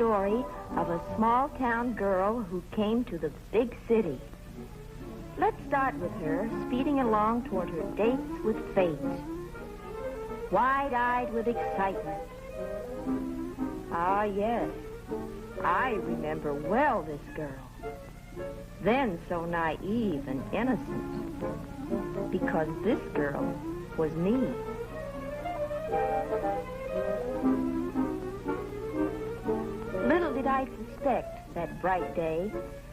story of a small-town girl who came to the big city. Let's start with her speeding along toward her dates with fate, wide-eyed with excitement. Ah, yes, I remember well this girl, then so naive and innocent, because this girl was me. Little did I suspect that bright day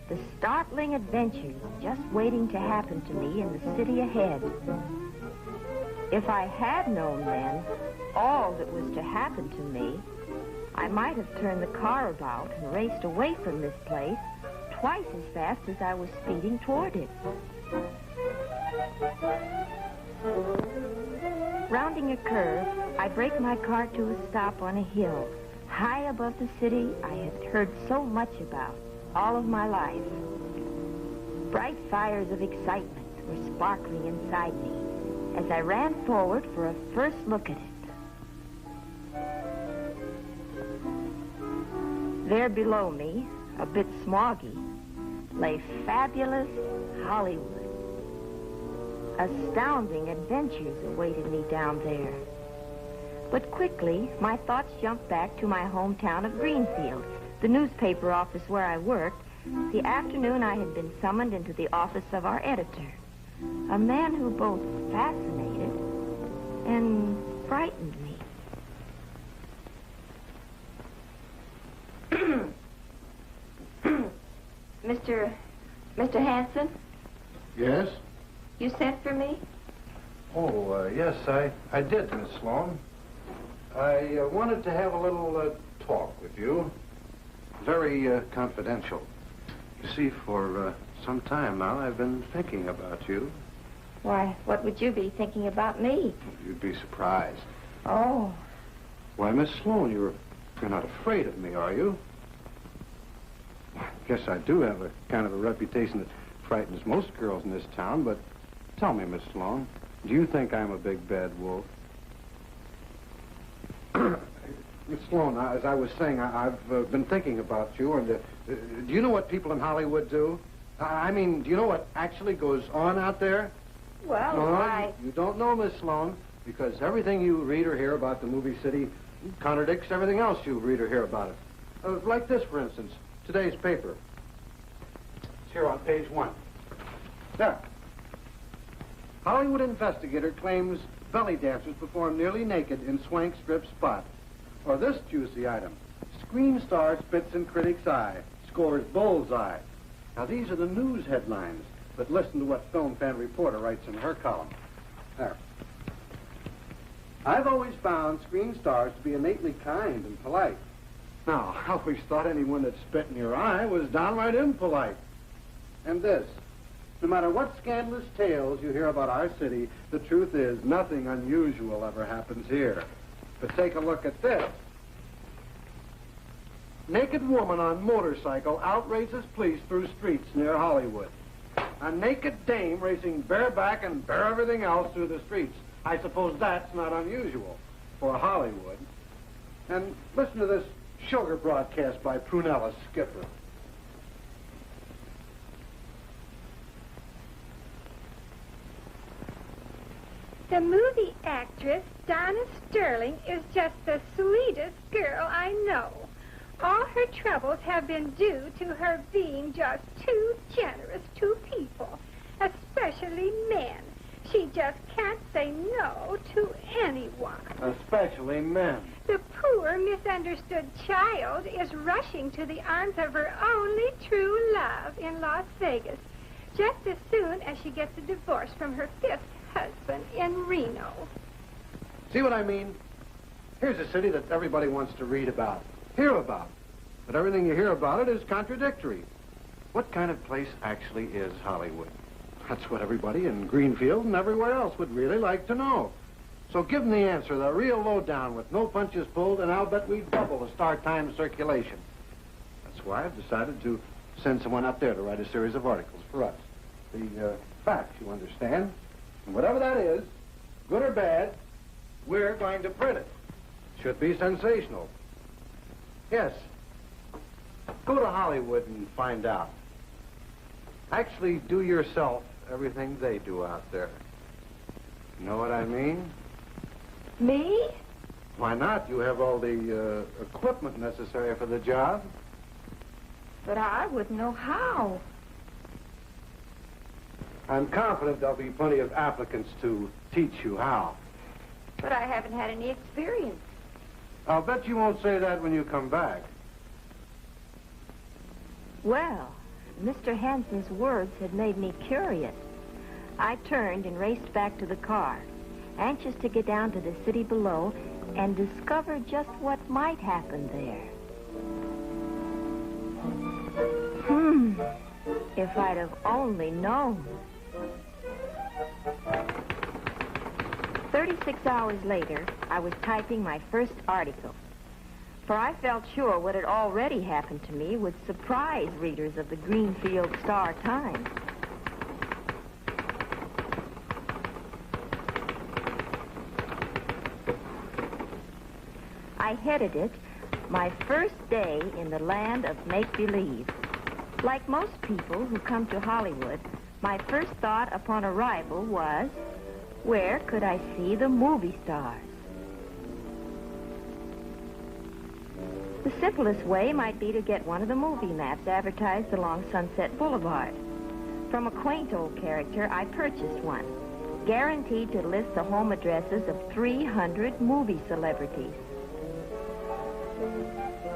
the startling adventures just waiting to happen to me in the city ahead. If I had known then all that was to happen to me, I might have turned the car about and raced away from this place twice as fast as I was speeding toward it. Rounding a curve, I brake my car to a stop on a hill, high above the city I had heard so much about all of my life. Bright fires of excitement were sparkling inside me as I ran forward for a first look at it. There below me, a bit smoggy, lay fabulous Hollywood. Astounding adventures awaited me down there. But quickly, my thoughts jumped back to my hometown of Greenfield, the newspaper office where I worked, the afternoon I had been summoned into the office of our editor, a man who both fascinated and frightened me. Mr. Hanson? Yes? You sent for me? Oh, yes, I did, Miss Sloan. I wanted to have a little talk with you. Very confidential. You see, for some time now, I've been thinking about you. Why, what would you be thinking about me? You'd be surprised. Oh. Why, Miss Sloan, you're not afraid of me, are you? I guess I do have a kind of a reputation that frightens most girls in this town, but tell me, Miss Sloan, do you think I'm a big bad wolf? Miss Sloan, as I was saying, I've been thinking about you, and do you know what people in Hollywood do? I mean, do you know what actually goes on out there? Well, no, you don't know, Miss Sloan, because everything you read or hear about the movie city contradicts everything else you read or hear about it. Like this, for instance, today's paper. It's here on page 1. There. Hollywood investigator claims belly dancers perform nearly naked in swank strip spot. Or this juicy item. Screen star spits in critic's eye, scores bullseye. Now, these are the news headlines, but listen to what film fan reporter writes in her column. There. I've always found screen stars to be innately kind and polite. Now, I always thought anyone that spit in your eye was downright impolite. And this. No matter what scandalous tales you hear about our city, the truth is nothing unusual ever happens here. But take a look at this. Naked woman on motorcycle outrages police through streets near Hollywood. A naked dame racing bareback and bare everything else through the streets. I suppose that's not unusual for Hollywood. And listen to this sugar broadcast by Prunella Skipper. The movie actress, Donna Sterling, is just the sweetest girl I know. All her troubles have been due to her being just too generous to people, especially men. She just can't say no to anyone. Especially men. The poor, misunderstood child is rushing to the arms of her only true love in Las Vegas, just as soon as she gets a divorce from her fifth husband in Reno. See what I mean? Here's a city that everybody wants to read about, hear about. But everything you hear about it is contradictory. What kind of place actually is Hollywood? That's what everybody in Greenfield and everywhere else would really like to know. So give them the answer, the real lowdown with no punches pulled, and I'll bet we double the start time circulation. That's why I've decided to send someone up there to write a series of articles for us. The facts, you understand? And whatever that is, good or bad, we're going to print it. Should be sensational. Yes, Go to Hollywood and find out. Actually, do yourself everything they do out there. You know what I mean? Me? Why not? You have all the equipment necessary for the job. But I wouldn't know how. I'm confident there'll be plenty of applicants to teach you how. But I haven't had any experience. I'll bet you won't say that when you come back. Well, Mr. Hanson's words had made me curious. I turned and raced back to the car, anxious to get down to the city below and discover just what might happen there. If I'd have only known. 36 hours later, I was typing my first article. For I felt sure what had already happened to me would surprise readers of the Greenfield Star-Times. I headed it, My First Day in the Land of Make-Believe. Like most people who come to Hollywood, my first thought upon arrival was, where could I see the movie stars? The simplest way might be to get one of the movie maps advertised along Sunset Boulevard. From a quaint old character, I purchased one, guaranteed to list the home addresses of 300 movie celebrities.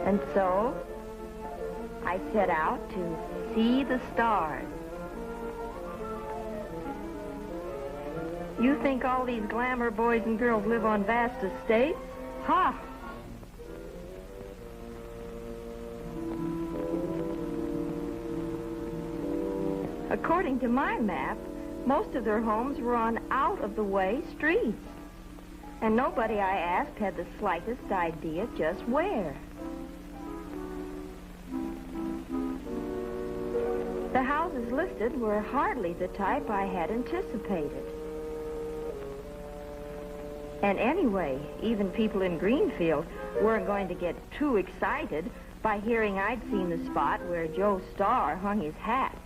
And so, I set out to see the stars. You think all these glamour boys and girls live on vast estates? Ha! According to my map, most of their homes were on out-of-the-way streets. And nobody I asked had the slightest idea just where. The houses listed were hardly the type I had anticipated. And anyway, even people in Greenfield weren't going to get too excited by hearing I'd seen the spot where Joe Starr hung his hat.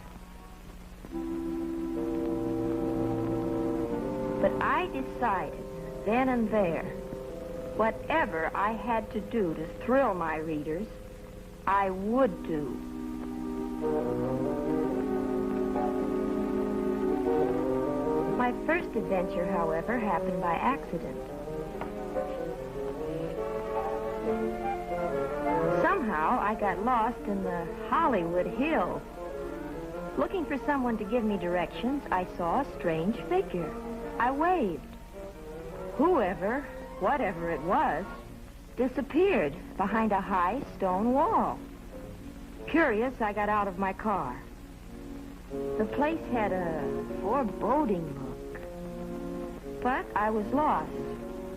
But I decided, then and there, whatever I had to do to thrill my readers, I would do. My first adventure, however, happened by accident. Somehow, I got lost in the Hollywood Hills. Looking for someone to give me directions, I saw a strange figure. I waved. Whoever, whatever it was, disappeared behind a high stone wall. Curious, I got out of my car. The place had a foreboding look. But I was lost.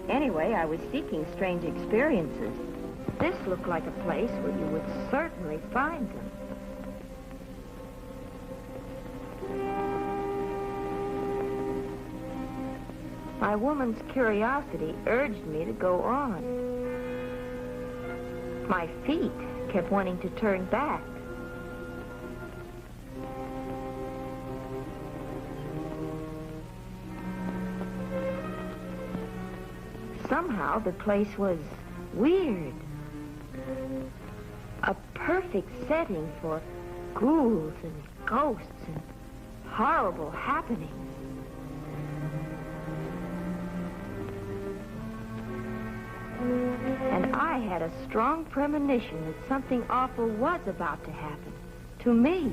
Anyway, I was seeking strange experiences. This looked like a place where you would certainly find them. My woman's curiosity urged me to go on. My feet kept wanting to turn back. Somehow the place was weird. A perfect setting for ghouls and ghosts and horrible happenings. And I had a strong premonition that something awful was about to happen to me.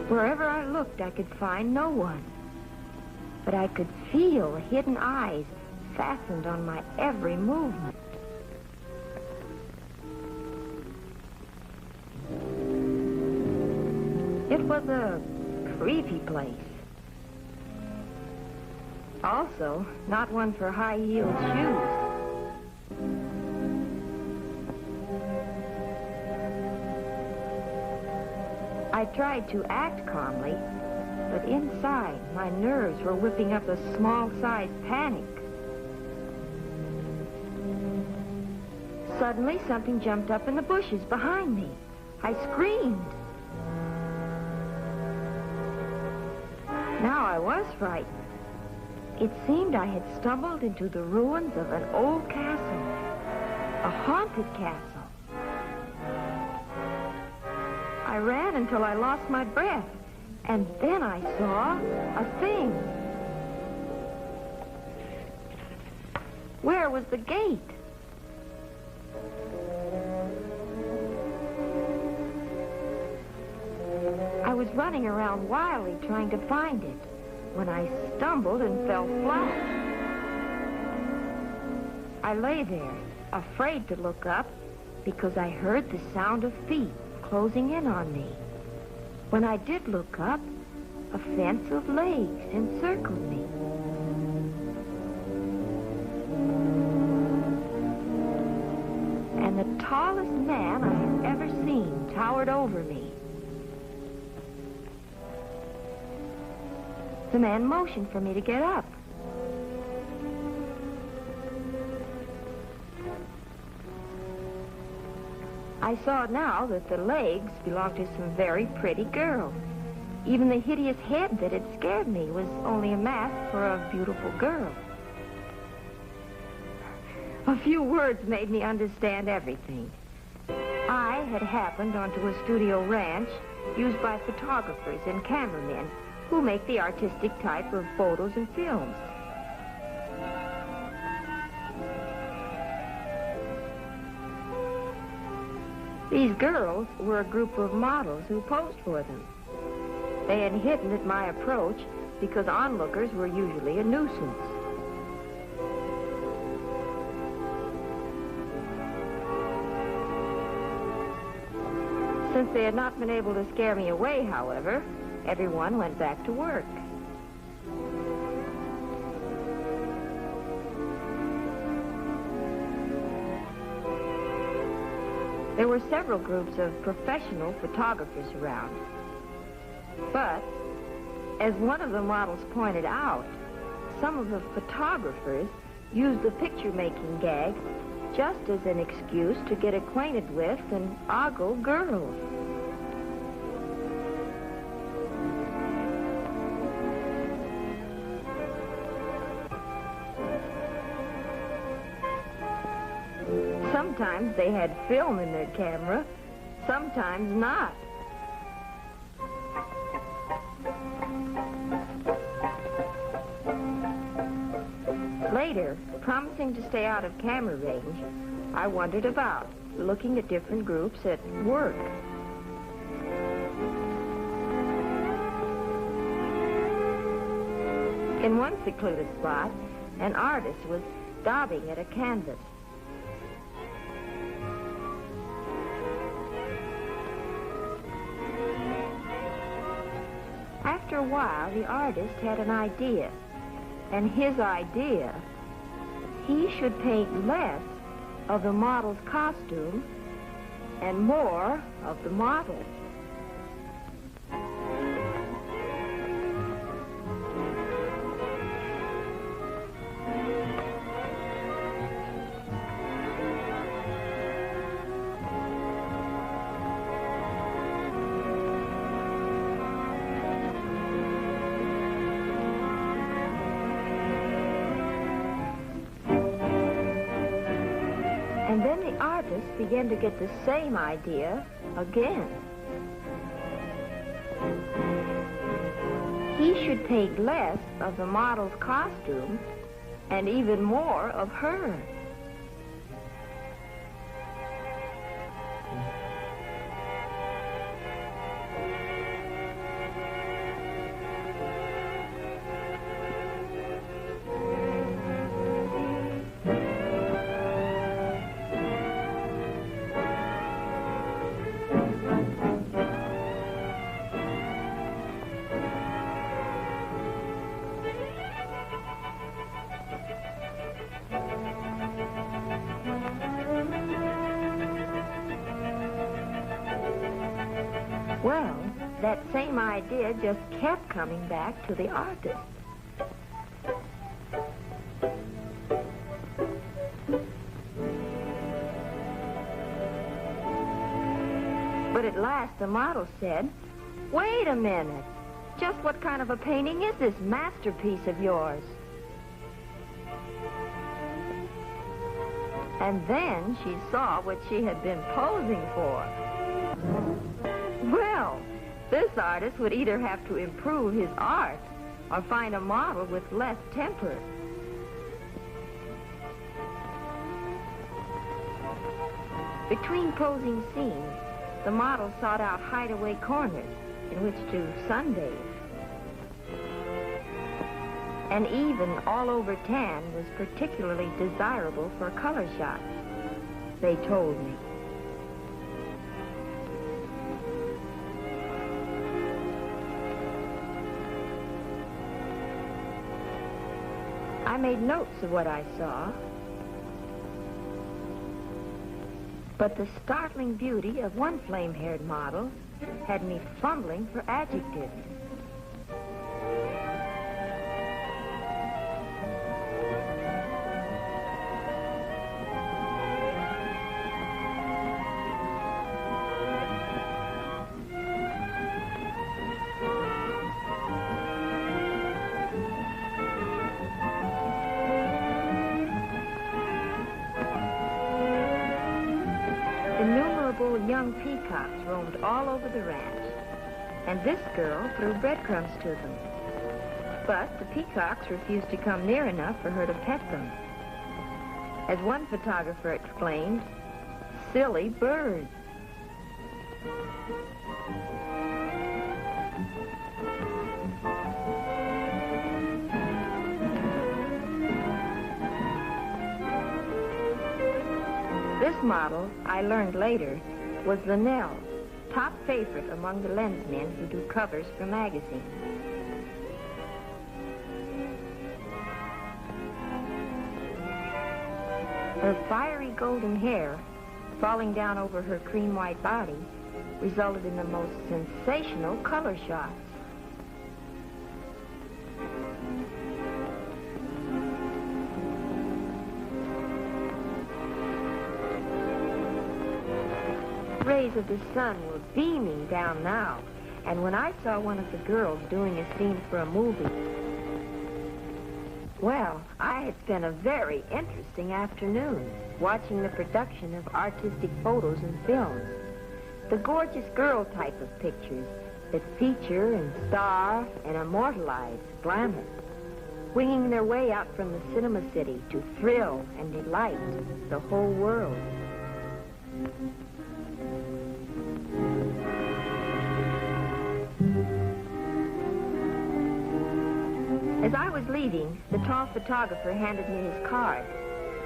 Wherever I looked, I could find no one. But I could feel hidden eyes fastened on my every movement. It was a creepy place. Also, not one for high-heeled shoes. I tried to act calmly, but inside, my nerves were whipping up a small-sized panic. Suddenly, something jumped up in the bushes behind me. I screamed. Now I was frightened. It seemed I had stumbled into the ruins of an old castle, a haunted castle. I ran until I lost my breath, and then I saw a thing. Where was the gate? I was running around wildly trying to find it when I stumbled and fell flat. I lay there, afraid to look up because I heard the sound of feet closing in on me. When I did look up, a fence of legs encircled me. And the tallest man I had ever seen towered over me. The man motioned for me to get up. I saw now that the legs belonged to some very pretty girl. Even the hideous head that had scared me was only a mask for a beautiful girl. A few words made me understand everything. I had happened onto a studio ranch used by photographers and cameramen who make the artistic type of photos and films. These girls were a group of models who posed for them. They had hidden at my approach because onlookers were usually a nuisance. Since they had not been able to scare me away, however, everyone went back to work. There were several groups of professional photographers around. But, as one of the models pointed out, some of the photographers used the picture-making gag just as an excuse to get acquainted with and ogle girls. Sometimes they had film in their camera, sometimes not. Later, promising to stay out of camera range, I wandered about, looking at different groups at work. In one secluded spot, an artist was daubing at a canvas. After a while, the artist had an idea. And his idea, he should paint less of the model's costume and more of the model. And then the artist began to get the same idea again. He should paint less of the model's costume and even more of her. Well, that same idea just kept coming back to the artist. But at last the model said, "Wait a minute. Just what kind of a painting is this masterpiece of yours?" And then she saw what she had been posing for. Well, this artist would either have to improve his art or find a model with less temper. Between posing scenes, the model sought out hideaway corners in which to sunbathe. An even, all-over tan was particularly desirable for color shots, they told me. I made notes of what I saw, but the startling beauty of one flame-haired model had me fumbling for adjectives. Young peacocks roamed all over the ranch, and this girl threw breadcrumbs to them. But the peacocks refused to come near enough for her to pet them. As one photographer explained, "Silly birds." This model, I learned later, was Linnell, top favorite among the lensmen who do covers for magazines. Her fiery golden hair, falling down over her cream-white body, resulted in the most sensational color shots. Rays of the sun were beaming down now, and when I saw one of the girls doing a scene for a movie, well, I had spent a very interesting afternoon watching the production of artistic photos and films, the gorgeous girl type of pictures that feature and star and immortalize glamour, winging their way out from the cinema city to thrill and delight the whole world. As I was leaving, the tall photographer handed me his card.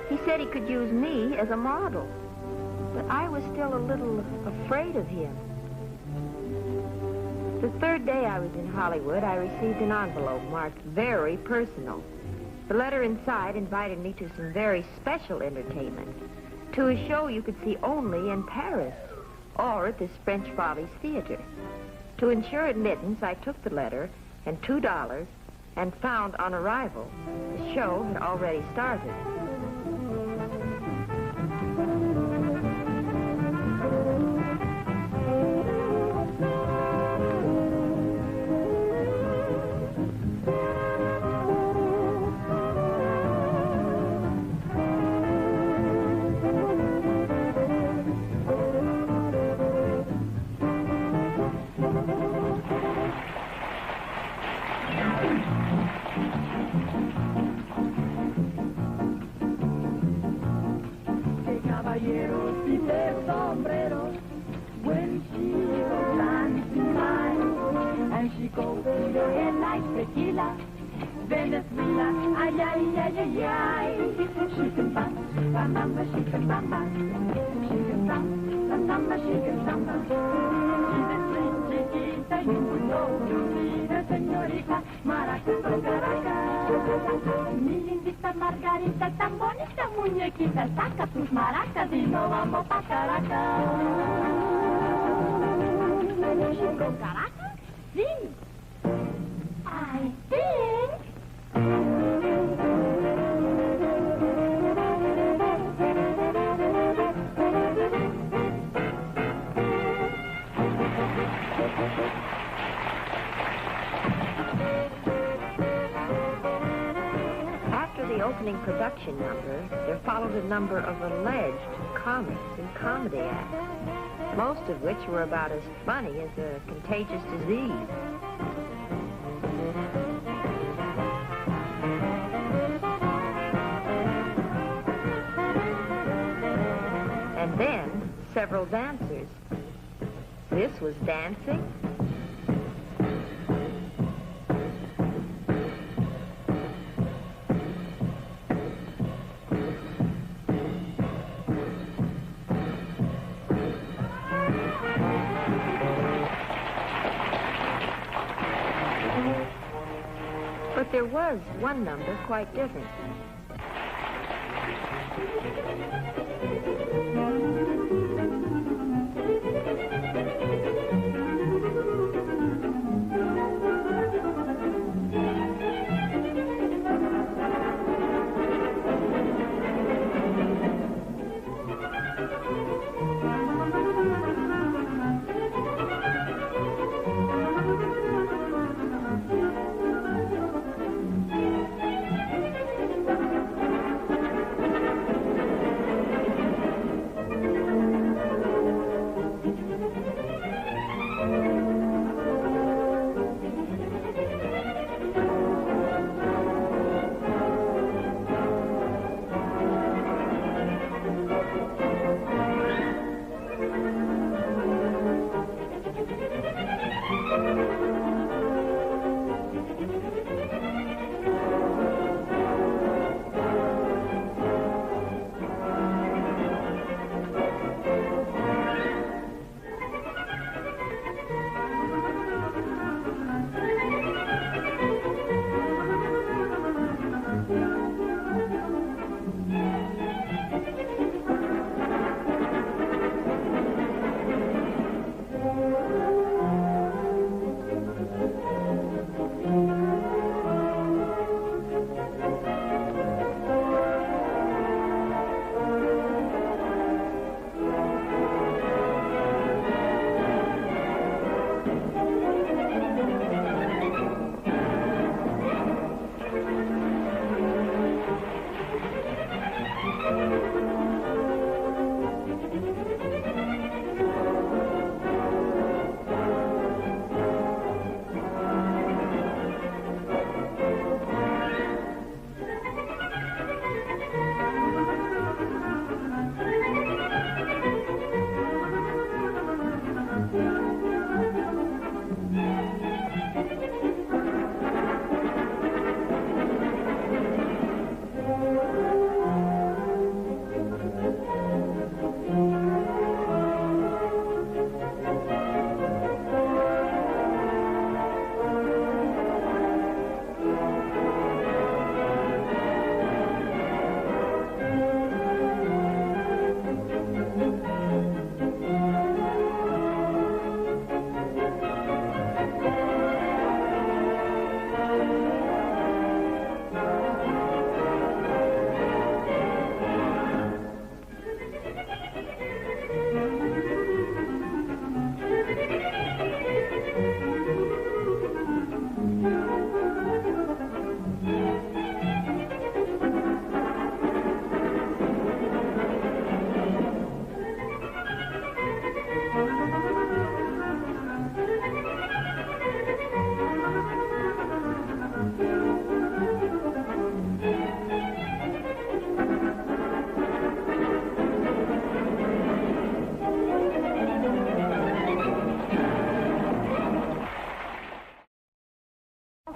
He said he could use me as a model, but I was still a little afraid of him. The third day I was in Hollywood, I received an envelope marked "Very Personal." The letter inside invited me to some very special entertainment, to a show you could see only in Paris or at this French Follies Theater. To ensure admittance, I took the letter and $2 and found on arrival the show had already started. Venezuela, ay, ay, ay, ay, ay. She can bamba, samba, she can bamba. She can samba, she can samba. She's a sweet chiquita, you would know, Lupita, señorita, maracas con caracas. Mi lindita Margarita, tan bonita muñequita, saca tus maracas y nos vamos pa' Caracas. ¿Con Caracas? Sí. I think. opening production number, there followed a number of alleged comics and comedy acts, most of which were about as funny as a contagious disease. And then, several dancers. This was dancing. But there was one number quite different.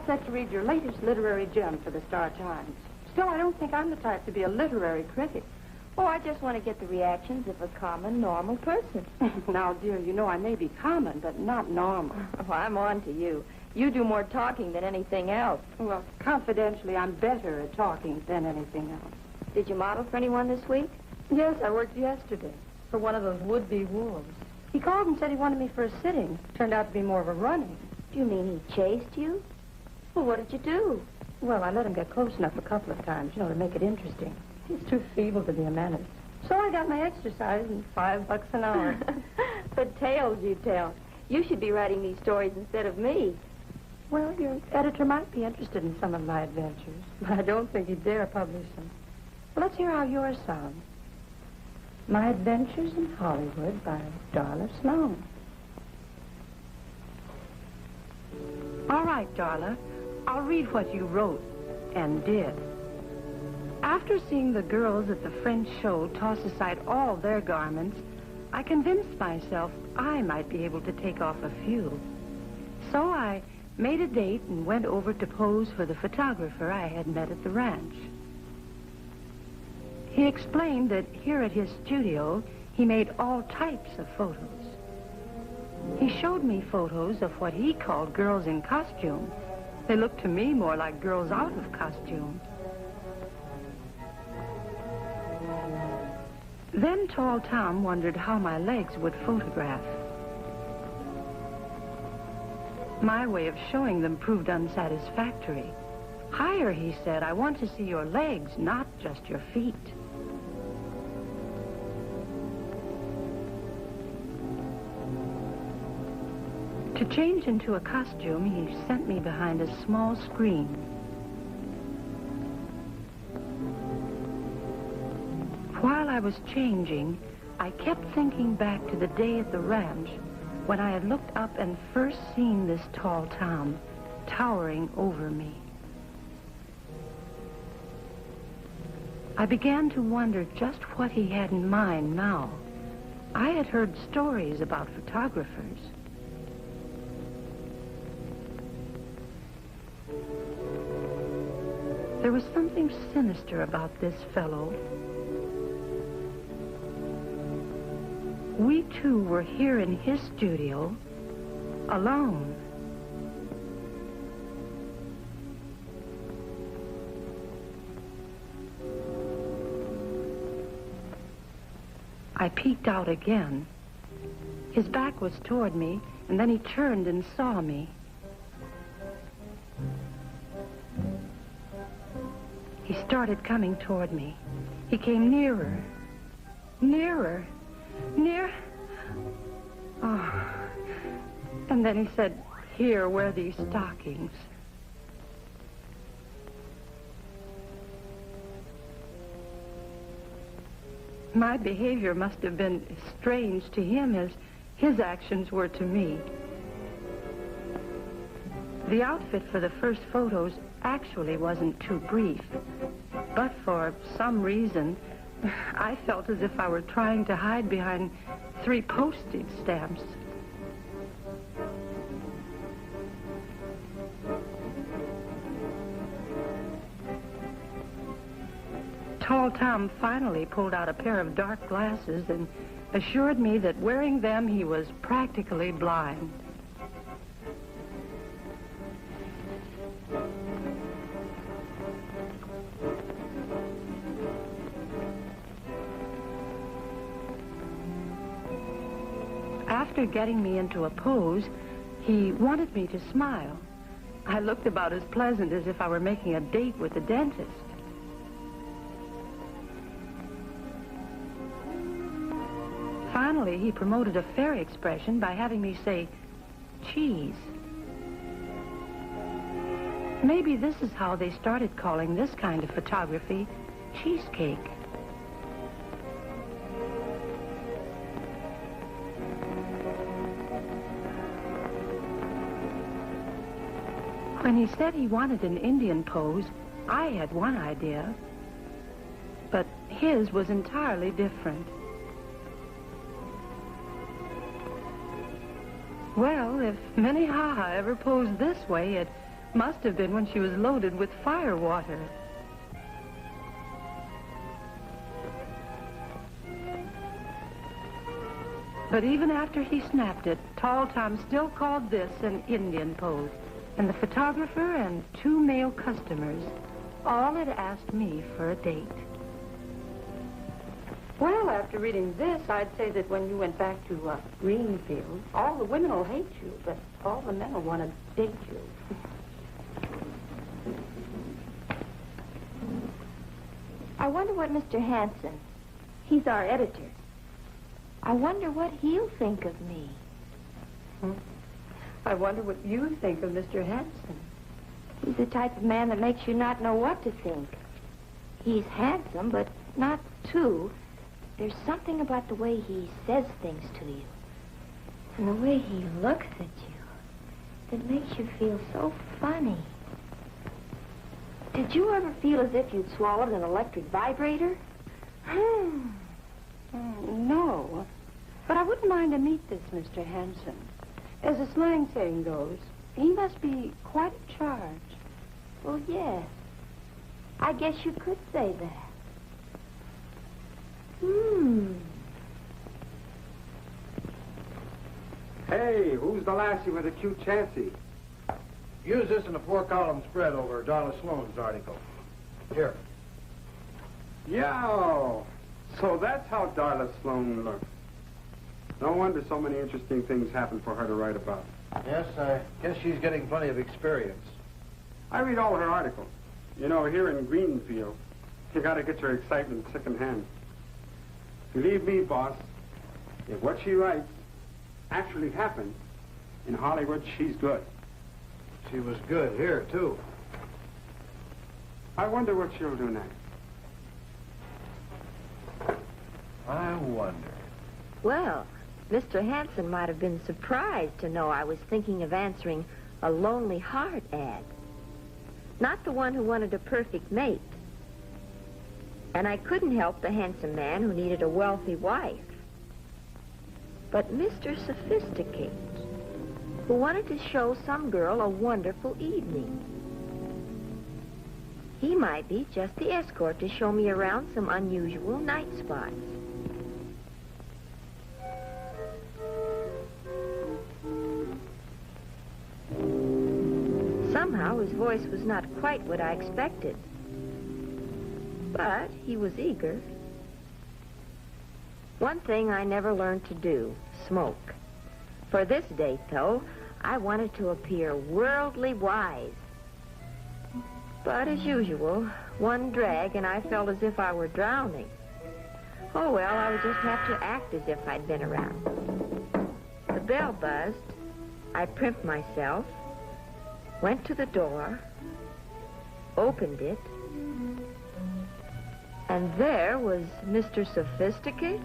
Set to read your latest literary gem for the Star Times. Still, I don't think I'm the type to be a literary critic. Oh, I just want to get the reactions of a common, normal person. Now, dear, you know I may be common, but not normal. Oh, I'm on to you. You do more talking than anything else. Well, confidentially, I'm better at talking than anything else. Did you model for anyone this week? Yes, I worked yesterday for one of those would-be wolves. He called and said he wanted me for a sitting. Turned out to be more of a running. Do you mean he chased you? Well, what did you do? Well, I let him get close enough a couple of times, to make it interesting. He's too feeble to be a menace. So I got my exercise and $5 an hour. The tales you tell. You should be writing these stories instead of me. Well, your editor might be interested in some of my adventures, but I don't think he'd dare publish them. Well, let's hear how yours sound. My Adventures in Hollywood by Darla Sloan. All right, Darla. I'll read what you wrote and did. After seeing the girls at the French show toss aside all their garments, I convinced myself I might be able to take off a few. So I made a date and went over to pose for the photographer I had met at the ranch. He explained that here at his studio, he made all types of photos. He showed me photos of what he called girls in costume. They looked to me more like girls out of costume. Then Tall Tom wondered how my legs would photograph. My way of showing them proved unsatisfactory. Higher, he said, I want to see your legs, not just your feet. To change into a costume, he sent me behind a small screen. While I was changing, I kept thinking back to the day at the ranch when I had looked up and first seen this Tall Tom towering over me. I began to wonder just what he had in mind now. I had heard stories about photographers. There was something sinister about this fellow. We two were here in his studio, alone. I peeked out again. His back was toward me, and then he turned and saw me. He started coming toward me. He came nearer, nearer, near. Oh. And then he said, "Here, wear these stockings." My behavior must have been as strange to him as his actions were to me. The outfit for the first photos actually wasn't too brief, but for some reason, I felt as if I were trying to hide behind 3 postage stamps. Tall Tom finally pulled out a pair of dark glasses and assured me that wearing them he was practically blind. After getting me into a pose, he wanted me to smile. I looked about as pleasant as if I were making a date with the dentist. Finally, he promoted a fair expression by having me say, "cheese." Maybe this is how they started calling this kind of photography cheesecake. When he said he wanted an Indian pose, I had one idea, but his was entirely different. Well, if Minnehaha ever posed this way, it must have been when she was loaded with fire water. But even after he snapped it, Tall Tom still called this an Indian pose. And the photographer and 2 male customers all had asked me for a date. Well, after reading this, I'd say that when you went back to Greenfield, all the women will hate you, but all the men will want to date you. I wonder what Mr. Hanson, he's our editor, I wonder what he'll think of me. I wonder what you think of Mr. Hanson. He's the type of man that makes you not know what to think. He's handsome, but not too. There's something about the way he says things to you, and the way he looks at you, that makes you feel so funny. Did you ever feel as if you'd swallowed an electric vibrator? No. But I wouldn't mind to meet this Mr. Hanson. As the slang saying goes, he must be quite a charge. Well, yes. I guess you could say that. Hey, who's the lassie with the cute chancy? Use this in a 4-column spread over Darla Sloan's article. Here. Yo! So that's how Darla Sloan looks. No wonder so many interesting things happen for her to write about. Yes, I guess she's getting plenty of experience. I read all her articles. You know, here in Greenfield, you gotta get your excitement secondhand. Believe me, boss, if what she writes actually happened, in Hollywood, she's good. She was good here, too. I wonder what she'll do next. I wonder. Well, Mr. Hanson might have been surprised to know I was thinking of answering a Lonely Heart ad. Not the one who wanted a perfect mate. And I couldn't help the handsome man who needed a wealthy wife. But Mr. Sophisticate, who wanted to show some girl a wonderful evening. He might be just the escort to show me around some unusual night spots. Somehow his voice was not quite what I expected. But he was eager. One thing I never learned to do, smoke. For this date, though, I wanted to appear worldly wise. But as usual, one drag and I felt as if I were drowning. Oh, well, I would just have to act as if I'd been around. The bell buzzed. I primped myself, went to the door, opened it, and there was Mr. Sophisticate.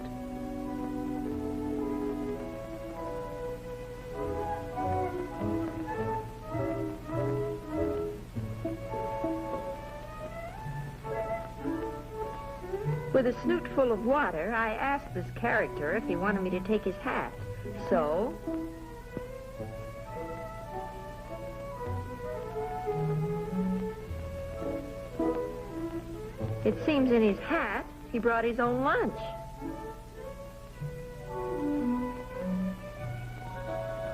With a snoot full of water, I asked this character if he wanted me to take his hat. So, it seems in his hat, he brought his own lunch.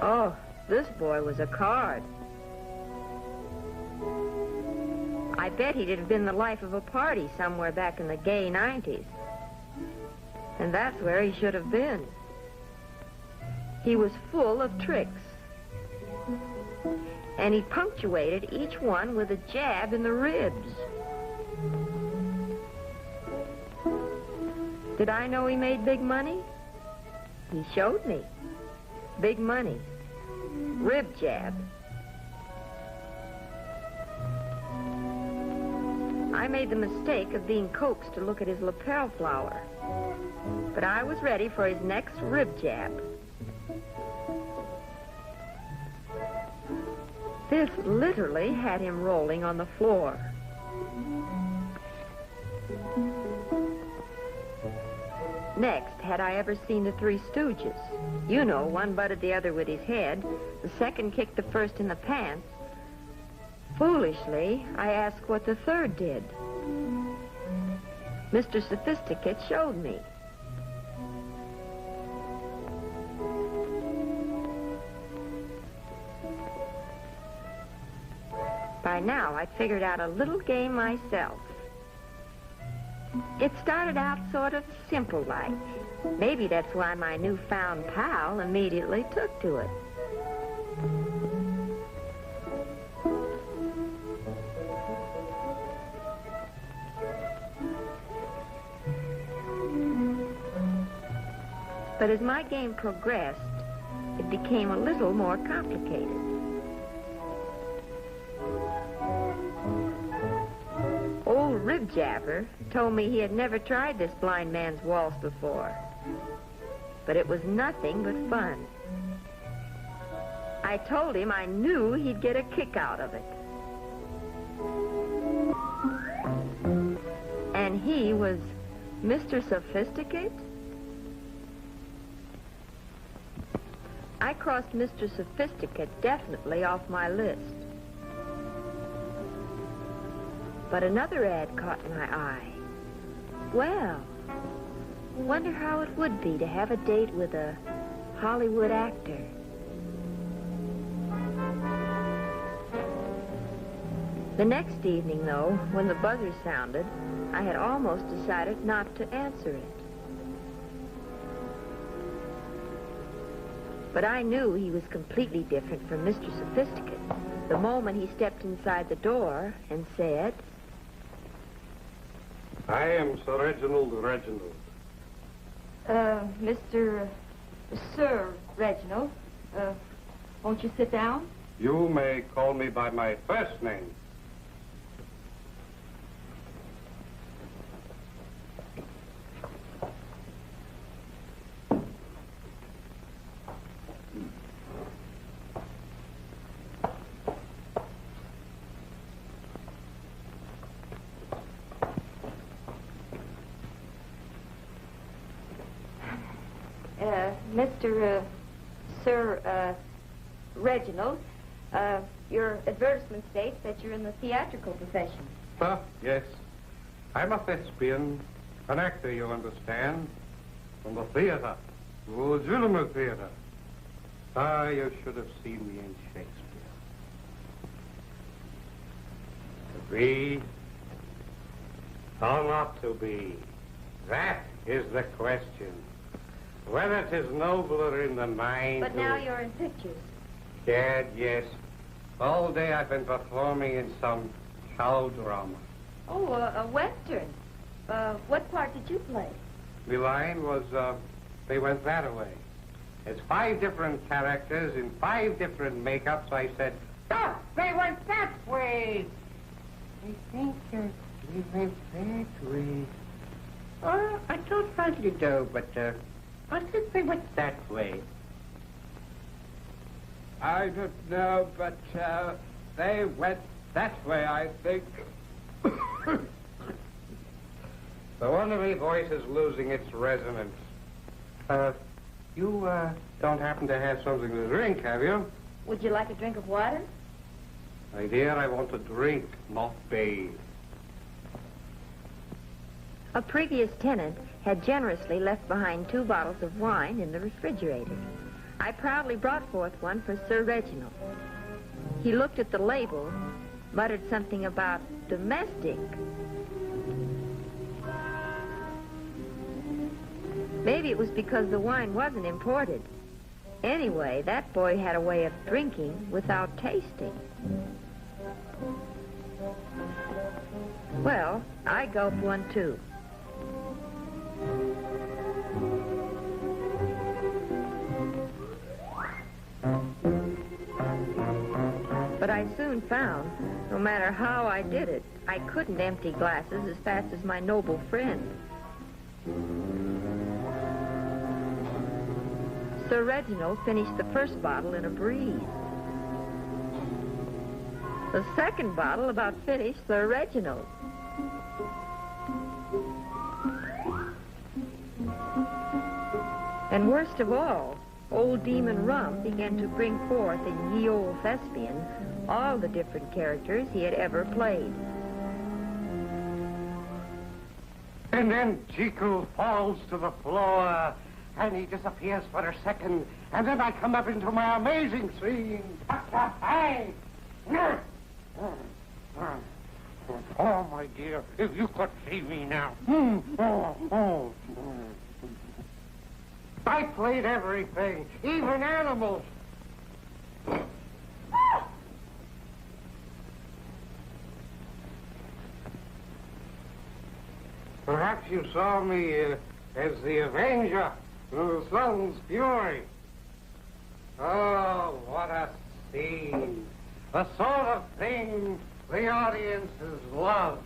Oh, this boy was a card. I bet he'd have been the life of a party somewhere back in the gay 90s. And that's where he should have been. He was full of tricks. And he punctuated each one with a jab in the ribs. Did I know he made big money? He showed me. Big money. Rib jab. I made the mistake of being coaxed to look at his lapel flower. But I was ready for his next rib jab. This literally had him rolling on the floor. Next, had I ever seen the Three Stooges? You know, one butted the other with his head, the second kicked the first in the pants. Foolishly, I asked what the third did. Mr. Sophisticate showed me. By now, I'd figured out a little game myself. It started out sort of simple-like. Maybe that's why my newfound pal immediately took to it. But as my game progressed, it became a little more complicated. Old Rib Jabber told me he had never tried this blind man's waltz before, but it was nothing but fun. I told him I knew he'd get a kick out of it. And he was Mr. Sophisticate? I crossed Mr. Sophisticate definitely off my list. But another ad caught my eye. Well, wonder how it would be to have a date with a Hollywood actor. The next evening, though, when the buzzer sounded, I had almost decided not to answer it. But I knew he was completely different from Mr. Sophisticate the moment he stepped inside the door and said, I am Sir Reginald. Sir Reginald, won't you sit down? You may call me by my first name. Sir Reginald, your advertisement states that you're in the theatrical profession. Yes. I'm a thespian, an actor, you understand, from the theater, the legitimate theater. You should have seen me in Shakespeare. To be or not to be, that is the question. Whether it is nobler in the mind... But now you're in pictures. Yes. All day I've been performing in some cow drama. Oh, a Western. What part did you play? The line was, they went that way. There's 5 different characters in 5 different makeups. I said, oh, they went that way. I think they went that way. Oh, I don't want to know, but, I think they went that way. I don't know, but they went that way, I think. The wonderful voice is losing its resonance. You don't happen to have something to drink, have you? Would you like a drink of water? My dear, I want to drink, not bathe. A previous tenant had generously left behind 2 bottles of wine in the refrigerator. I proudly brought forth one for Sir Reginald. He looked at the label, muttered something about domestic. Maybe it was because the wine wasn't imported. Anyway, that boy had a way of drinking without tasting. Well, I gulped one too. But I soon found, no matter how I did it, I couldn't empty glasses as fast as my noble friend. Sir Reginald finished the first bottle in a breeze. The second bottle about finished Sir Reginald. And worst of all, old Demon Rump began to bring forth in Ye Olde Thespian all the different characters he had ever played. And then Jekyll falls to the floor, and he disappears for a second, and then I come up into my amazing scene. Hey! Oh, my dear, if you could see me now. I played everything, even animals. Perhaps you saw me as the Avenger of the Sun's fury. Oh, what a scene. The sort of thing the audiences love.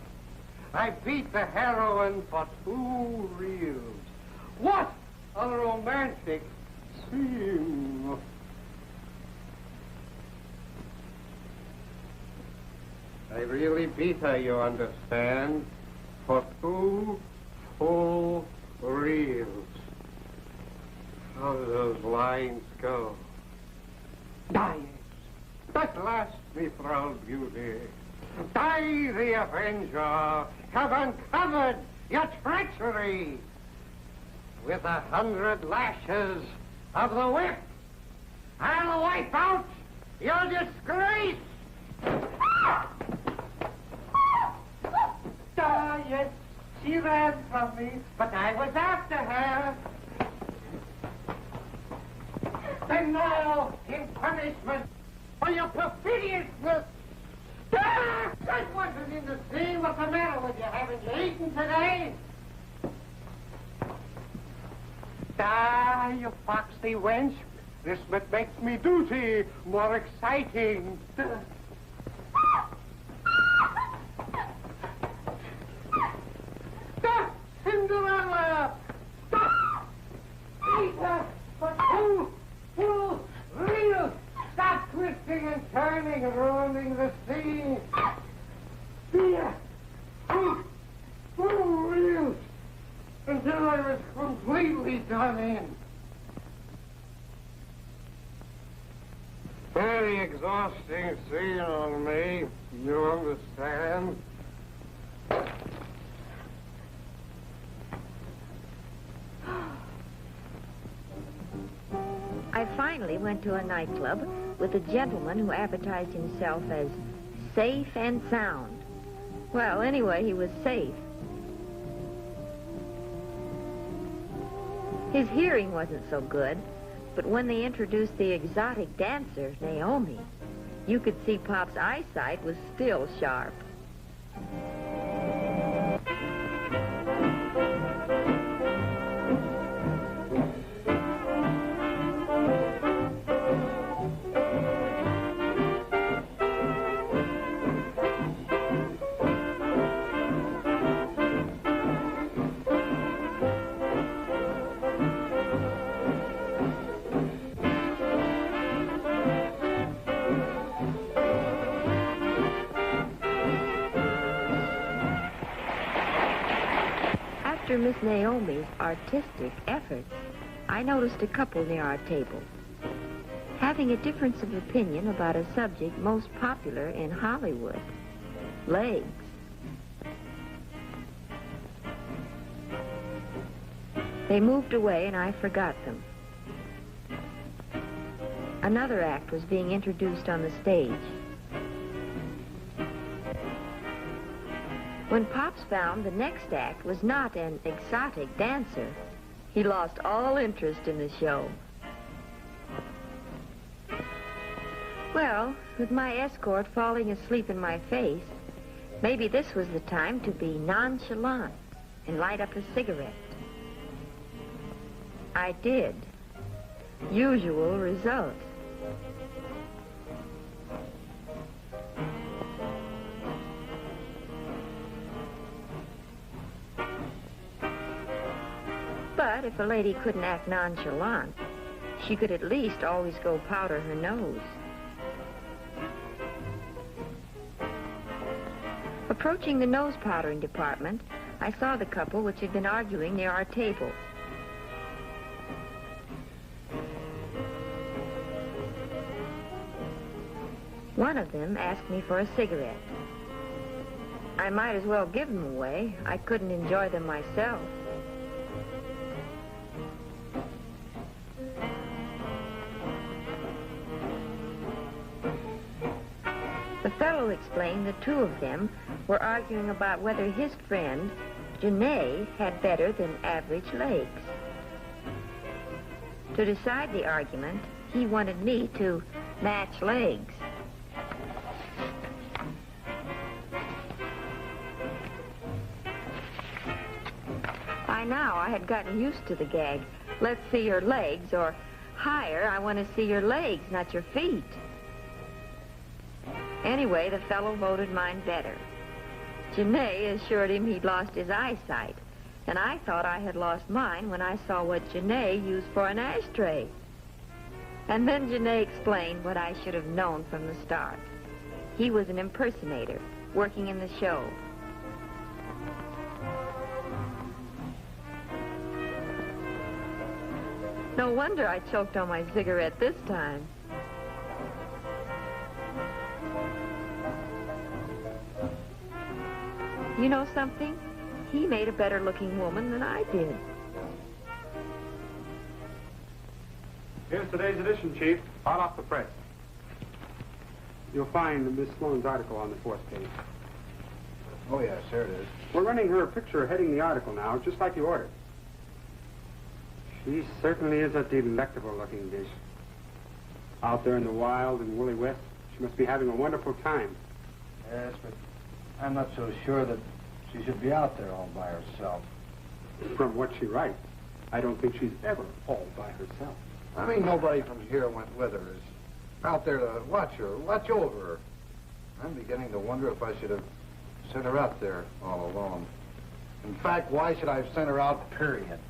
I beat the heroine for 2 reels. What a romantic scene. I really beat her, you understand, for 2 full reels. How do those lines go? Die, at last, me proud beauty. Die, the avenger, have uncovered your treachery. With 100 lashes of the whip, I'll wipe out your disgrace. Yes, she ran from me, but I was after her. And now, in punishment for your perfidiousness, I wasn't in the scene. What's the matter with you? Haven't you eaten today? You foxy wench. This makes me duty more exciting. Cinderella! Peter, for 2 full reels! Stop twisting and turning and ruining the scene! Peter, 2 full reels! Until I was completely done in. Very exhausting scene on me, you understand? I finally went to a nightclub with a gentleman who advertised himself as safe and sound. Well, anyway, he was safe. His hearing wasn't so good, but when they introduced the exotic dancer, Naomi, you could see Pop's eyesight was still sharp. After Miss Naomi's artistic efforts, I noticed a couple near our table, having a difference of opinion about a subject most popular in Hollywood, legs. They moved away and I forgot them. Another act was being introduced on the stage. When Pops found the next act was not an exotic dancer, he lost all interest in the show. Well, with my escort falling asleep in my face, maybe this was the time to be nonchalant and light up a cigarette. I did. Usual result. But if a lady couldn't act nonchalant, she could at least always go powder her nose. Approaching the nose powdering department, I saw the couple which had been arguing near our table. One of them asked me for a cigarette. I might as well give them away. I couldn't enjoy them myself. The fellow explained the two of them were arguing about whether his friend, Janae, had better than average legs. To decide the argument, he wanted me to match legs. By now, I had gotten used to the gag, let's see your legs, or Higher, I want to see your legs, not your feet. Anyway, the fellow voted mine better. Janae assured him he'd lost his eyesight, and I thought I had lost mine when I saw what Janae used for an ashtray. And then Janae explained what I should have known from the start. He was an impersonator, working in the show. No wonder I choked on my cigarette this time. You know something? He made a better-looking woman than I did. Here's today's edition, Chief. Hot off the press. You'll find Miss Sloan's article on the 4th page. Oh, yes, there it is. We're running her picture heading the article now, just like you ordered. She certainly is a delectable-looking dish. Out there in the wild and woolly West, she must be having a wonderful time. Yes, but I'm not so sure that she should be out there all by herself. From what she writes, I don't think she's ever all by herself. I mean, nobody from here went with her. Is out there to watch her, watch over her. I'm beginning to wonder if I should have sent her out there all alone. In fact, why should I have sent her out, period?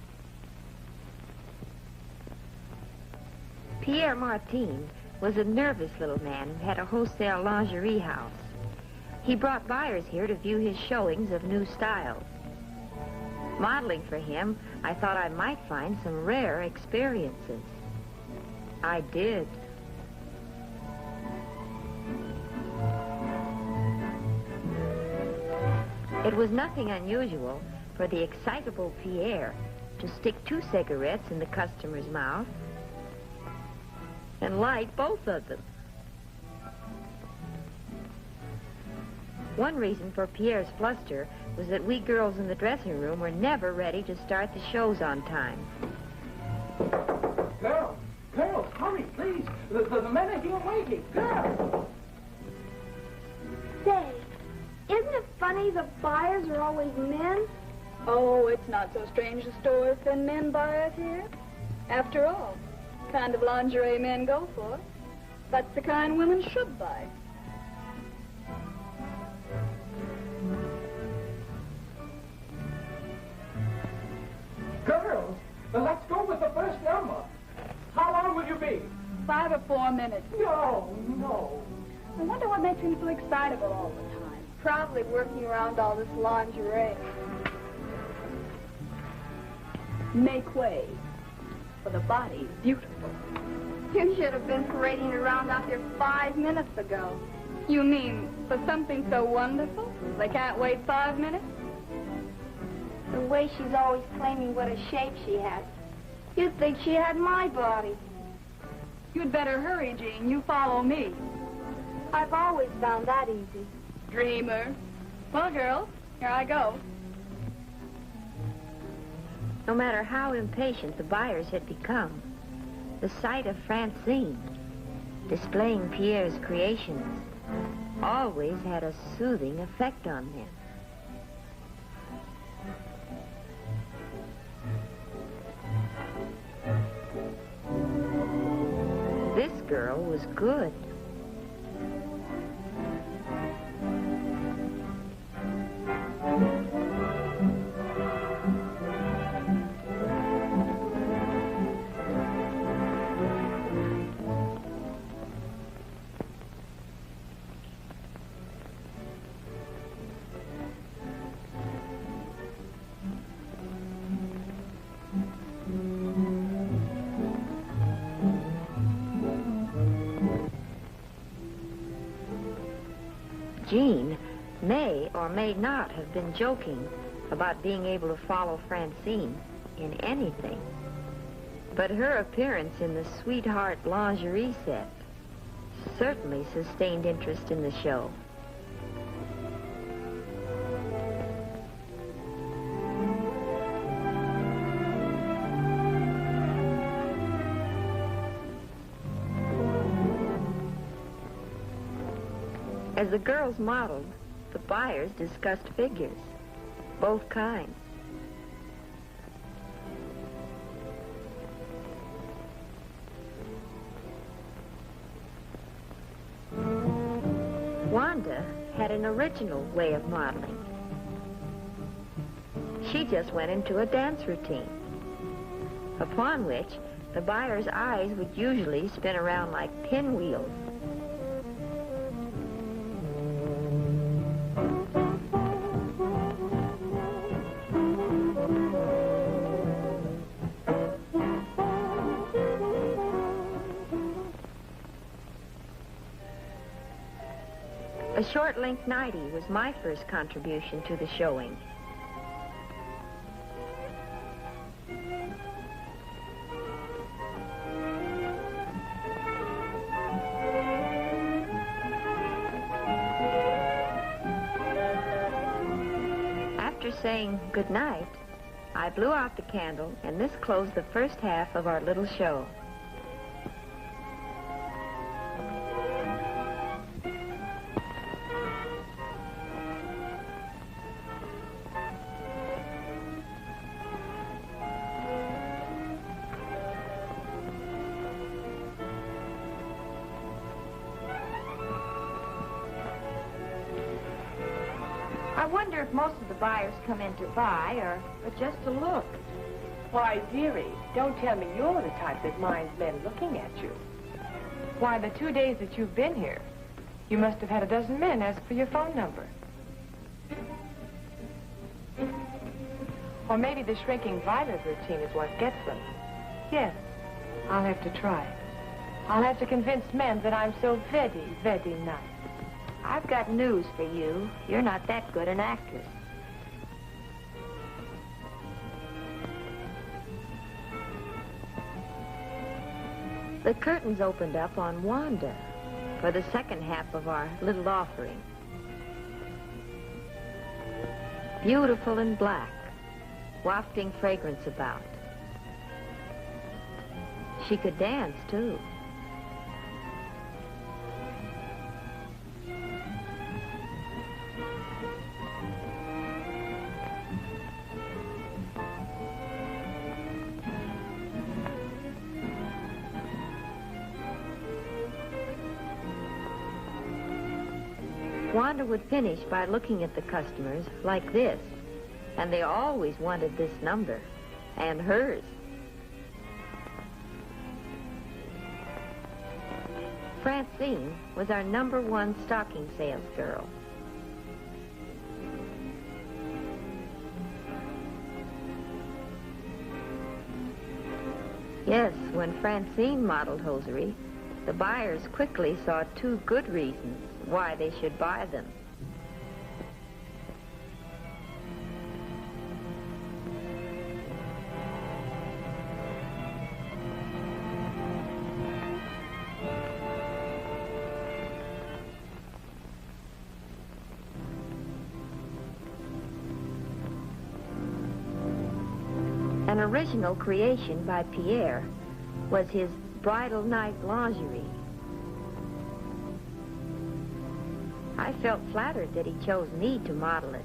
Pierre Martin was a nervous little man who had a wholesale lingerie house. He brought buyers here to view his showings of new styles. Modeling for him, I thought I might find some rare experiences. I did. It was nothing unusual for the excitable Pierre to stick 2 cigarettes in the customer's mouth and light both of them. One reason for Pierre's fluster was that we girls in the dressing room were never ready to start the shows on time. Girls, hurry, please. The men are here waiting. Girls! Say, isn't it funny the buyers are always men? Oh, it's not so strange the stores send men buyers here. After all, the kind of lingerie men go for, that's the kind women should buy. Girls, let's go with the first number. How long will you be? 5 or 4 minutes. No. I wonder what makes him so excitable all the time. Probably working around all this lingerie. Make way, for the body's beautiful. You should have been parading around out there 5 minutes ago. You mean for something so wonderful? They can't wait 5 minutes? The way she's always claiming what a shape she has. You'd think she had my body. You'd better hurry, Jean. You follow me. I've always found that easy. Dreamer. Well, girls, here I go. No matter how impatient the buyers had become, the sight of Francine displaying Pierre's creations always had a soothing effect on them. This girl was good. Jean may or may not have been joking about being able to follow Francine in anything. But her appearance in the Sweetheart lingerie set certainly sustained interest in the show. As the girls modeled, the buyers discussed figures, both kinds. Wanda had an original way of modeling. She just went into a dance routine, upon which the buyer's eyes would usually spin around like pinwheels. A short-length nightie was my first contribution to the showing. After saying good night, I blew out the candle, and this closed the first half of our little show. I wonder if most of the buyers come in to buy or just to look. Why, dearie, don't tell me you're the type that minds men looking at you. Why, the 2 days that you've been here, you must have had a dozen men ask for your phone number. Or maybe the shrinking violet routine is what gets them. Yes, I'll have to try it. I'll have to convince men that I'm so very, very nice. I've got news for you. You're not that good an actress. The curtains opened up on Wanda for the second half of our little offering. Beautiful in black, wafting fragrance about. She could dance, too. Wanda would finish by looking at the customers like this, and they always wanted this number, and hers. Francine was our #1 stocking sales girl. Yes, when Francine modeled hosiery, the buyers quickly saw 2 good reasons why they should buy them. An original creation by Pierre was his bridal night lingerie. I felt flattered that he chose me to model it.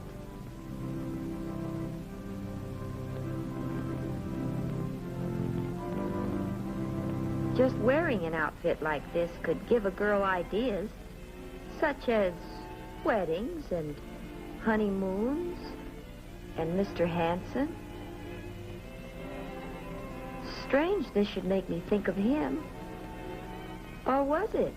Just wearing an outfit like this could give a girl ideas, such as weddings and honeymoons and Mr. Hanson. Strange this should make me think of him. Or was it?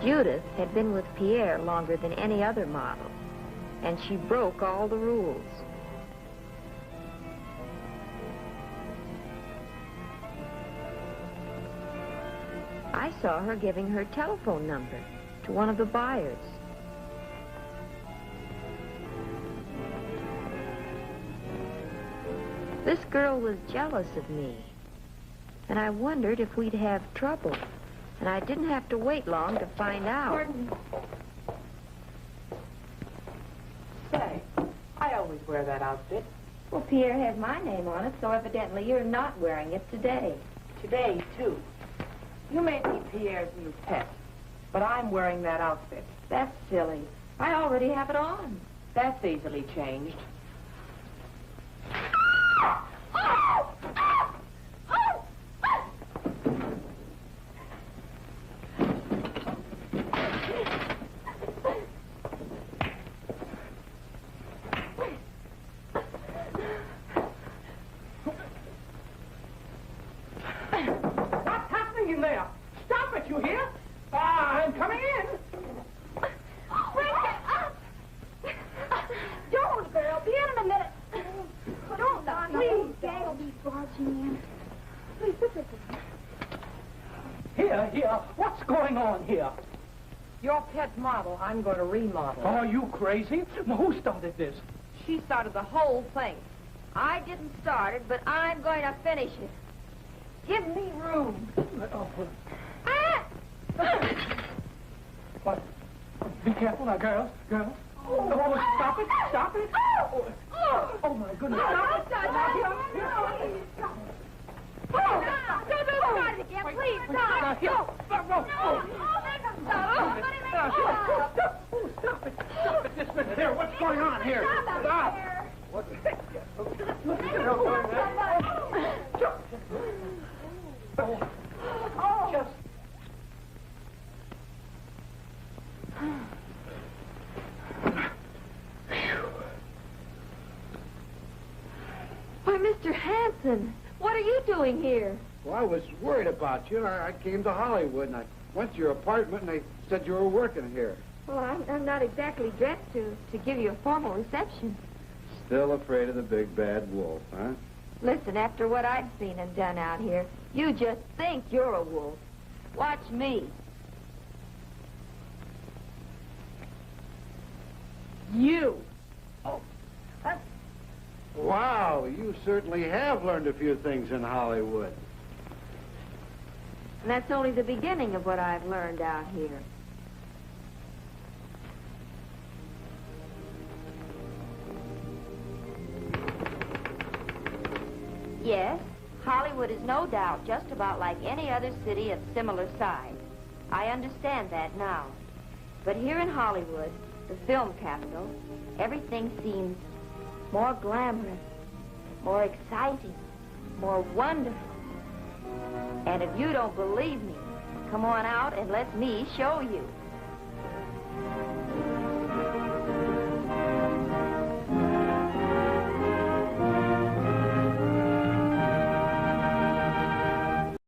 Judith had been with Pierre longer than any other model, and she broke all the rules. I saw her giving her telephone number to one of the buyers. This girl was jealous of me, and I wondered if we'd have trouble. And I didn't have to wait long to find out. Say, I always wear that outfit. Well, Pierre has my name on it, so evidently you're not wearing it today. Today, too. You may be Pierre's new pet, but I'm wearing that outfit. That's silly. I already have it on. That's easily changed. What's happening in there? Stop it, you hear? I'm coming in. Break it up! Don't, girl. Be in a minute. Don't, please. Dad'll be barging in. Please, sit down. Here. What's going on here? Your pet model, I'm going to remodel. Are you crazy? Who started this? She started the whole thing. I didn't start it, but I'm going to finish it. Give me room. What? Be careful now, girls. Oh, stop it. Oh, my goodness. Don't try it again, please. Stop. Stop it this minute. Here, what's going on here? Stop. What the heck? Just... Why, Mr. Hanson, what are you doing here? Well, I was worried about you. I came to Hollywood, and I went to your apartment, and they said you were working here. Well, I'm not exactly dressed to give you a formal reception. Still afraid of the big bad wolf, huh? Listen, after what I've seen and done out here, you just think you're a wolf. Watch me. You. Wow, you certainly have learned a few things in Hollywood. And that's only the beginning of what I've learned out here. Yes, Hollywood is no doubt just about like any other city of similar size. I understand that now. But here in Hollywood, the film capital, everything seems more glamorous, more exciting, more wonderful. And if you don't believe me, come on out and let me show you.